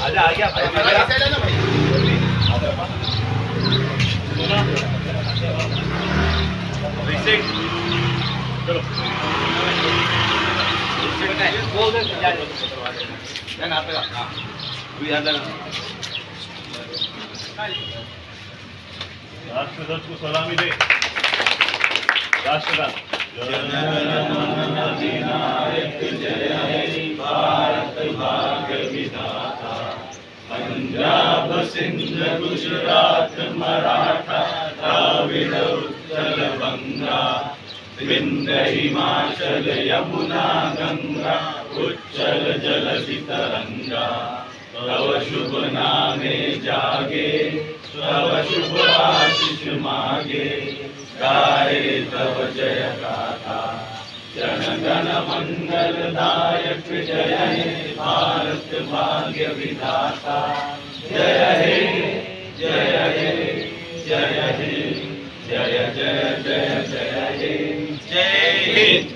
आजा आ गया चलो बोल दे राष्ट्रध्वज को सलामी दे। राष्ट्रगान जननायक जय हे भारत भाग्य विधाता, पंजाब सिंध गुजरात मराठा द्राविड़ उत्कल बंगा, विंध्य हिमाचल यमुना गंगा, उच्चल जलधि तरंगा। तव शुभ नामे जागे, तव शुभ आशीष मागे, गाए तव जय गाथा। जन गण मंगल दायक जय हे भारत भाग्य विधाता, जय हे जय हे जय हे जय जय जय जय हे जय हिंद।